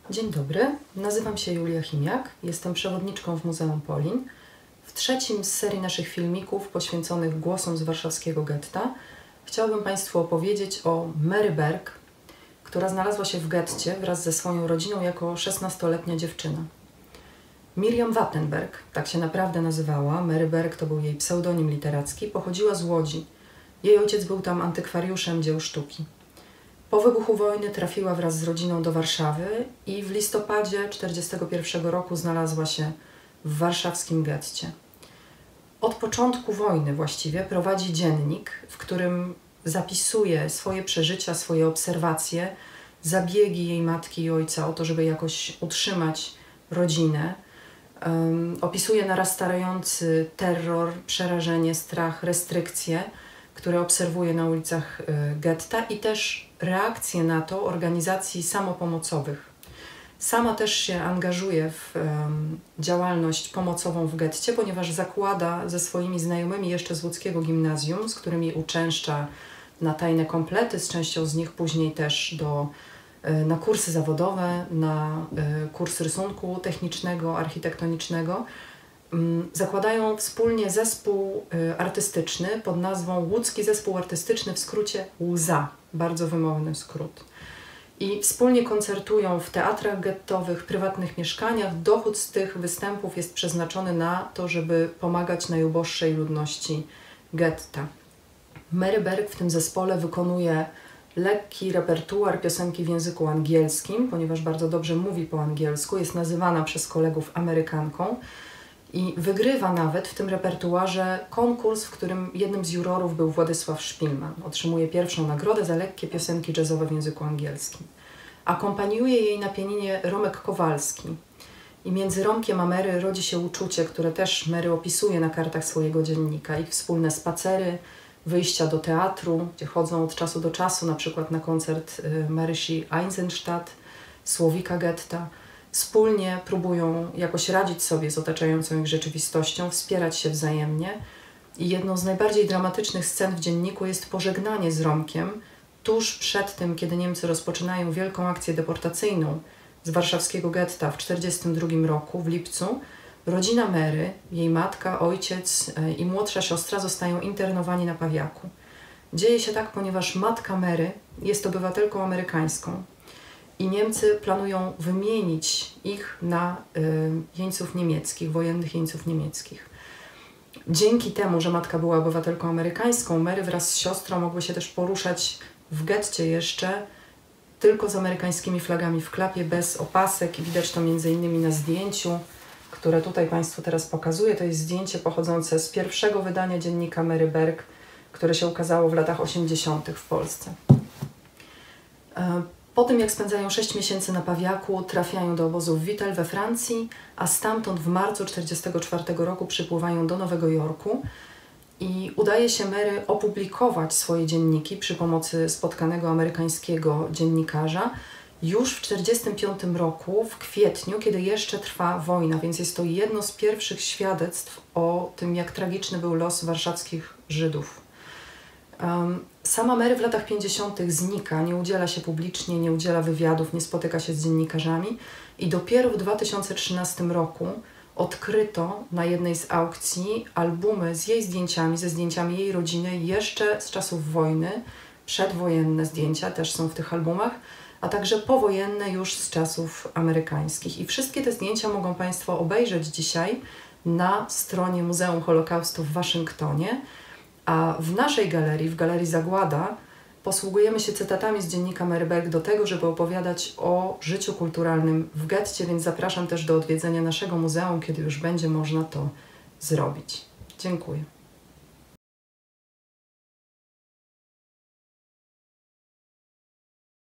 Dzień dobry, nazywam się Julia Chimiak, jestem przewodniczką w Muzeum Polin. W trzecim z serii naszych filmików poświęconych głosom z warszawskiego getta chciałabym Państwu opowiedzieć o Mary Berg, która znalazła się w getcie wraz ze swoją rodziną jako 16-letnia dziewczyna. Miriam Wattenberg, tak się naprawdę nazywała, Mary Berg to był jej pseudonim literacki, pochodziła z Łodzi. Jej ojciec był tam antykwariuszem dzieł sztuki. Po wybuchu wojny trafiła wraz z rodziną do Warszawy i w listopadzie 1941 roku znalazła się w warszawskim getcie. Od początku wojny właściwie prowadzi dziennik, w którym zapisuje swoje przeżycia, swoje obserwacje, zabiegi jej matki i ojca o to, żeby jakoś utrzymać rodzinę. Opisuje narastający terror, przerażenie, strach, restrykcje, które obserwuje na ulicach getta i też reakcje na to organizacji samopomocowych. Sama też się angażuje w działalność pomocową w getcie, ponieważ zakłada ze swoimi znajomymi jeszcze z łódzkiego gimnazjum, z którymi uczęszcza na tajne komplety, z częścią z nich później też na kursy zawodowe, na kurs rysunku technicznego, architektonicznego. Zakładają wspólnie zespół artystyczny pod nazwą Łódzki Zespół Artystyczny, w skrócie LZA, bardzo wymowny skrót. I wspólnie koncertują w teatrach gettowych, prywatnych mieszkaniach. Dochód z tych występów jest przeznaczony na to, żeby pomagać najuboższej ludności getta. Mary Berg w tym zespole wykonuje lekki repertuar piosenki w języku angielskim, ponieważ bardzo dobrze mówi po angielsku, jest nazywana przez kolegów Amerykanką i wygrywa nawet w tym repertuarze konkurs, w którym jednym z jurorów był Władysław Szpilman. Otrzymuje pierwszą nagrodę za lekkie piosenki jazzowe w języku angielskim. Akompaniuje jej na pianinie Romek Kowalski. I między Romkiem a Mary rodzi się uczucie, które też Mary opisuje na kartach swojego dziennika. Ich wspólne spacery, wyjścia do teatru, gdzie chodzą od czasu do czasu, na przykład na koncert Marysi Eisenstadt, Słowika getta. Wspólnie próbują jakoś radzić sobie z otaczającą ich rzeczywistością, wspierać się wzajemnie. I jedną z najbardziej dramatycznych scen w dzienniku jest pożegnanie z Romkiem tuż przed tym, kiedy Niemcy rozpoczynają wielką akcję deportacyjną z warszawskiego getta w 1942 roku, w lipcu. Rodzina Mary, jej matka, ojciec i młodsza siostra zostają internowani na Pawiaku. Dzieje się tak, ponieważ matka Mary jest obywatelką amerykańską i Niemcy planują wymienić ich na jeńców niemieckich, wojennych jeńców niemieckich. Dzięki temu, że matka była obywatelką amerykańską, Mary wraz z siostrą mogły się też poruszać w getcie jeszcze tylko z amerykańskimi flagami w klapie, bez opasek i widać to m.in. na zdjęciu, które tutaj Państwu teraz pokazuję. To jest zdjęcie pochodzące z pierwszego wydania dziennika Mary Berg, które się ukazało w latach 80. w Polsce. Po tym, jak spędzają 6 miesięcy na Pawiaku, trafiają do obozu w Vittel we Francji, a stamtąd w marcu 1944 roku przypływają do Nowego Jorku i udaje się Mary opublikować swoje dzienniki przy pomocy spotkanego amerykańskiego dziennikarza już w 1945 roku, w kwietniu, kiedy jeszcze trwa wojna, więc jest to jedno z pierwszych świadectw o tym, jak tragiczny był los warszawskich Żydów. Sama Mary w latach 50. znika, nie udziela się publicznie, nie udziela wywiadów, nie spotyka się z dziennikarzami i dopiero w 2013 roku odkryto na jednej z aukcji albumy z jej zdjęciami, ze zdjęciami jej rodziny jeszcze z czasów wojny, przedwojenne zdjęcia też są w tych albumach, a także powojenne już z czasów amerykańskich. I wszystkie te zdjęcia mogą Państwo obejrzeć dzisiaj na stronie Muzeum Holokaustu w Waszyngtonie, a w naszej galerii, w Galerii Zagłada, posługujemy się cytatami z dziennika Mary Berg do tego, żeby opowiadać o życiu kulturalnym w getcie, więc zapraszam też do odwiedzenia naszego muzeum, kiedy już będzie można to zrobić. Dziękuję.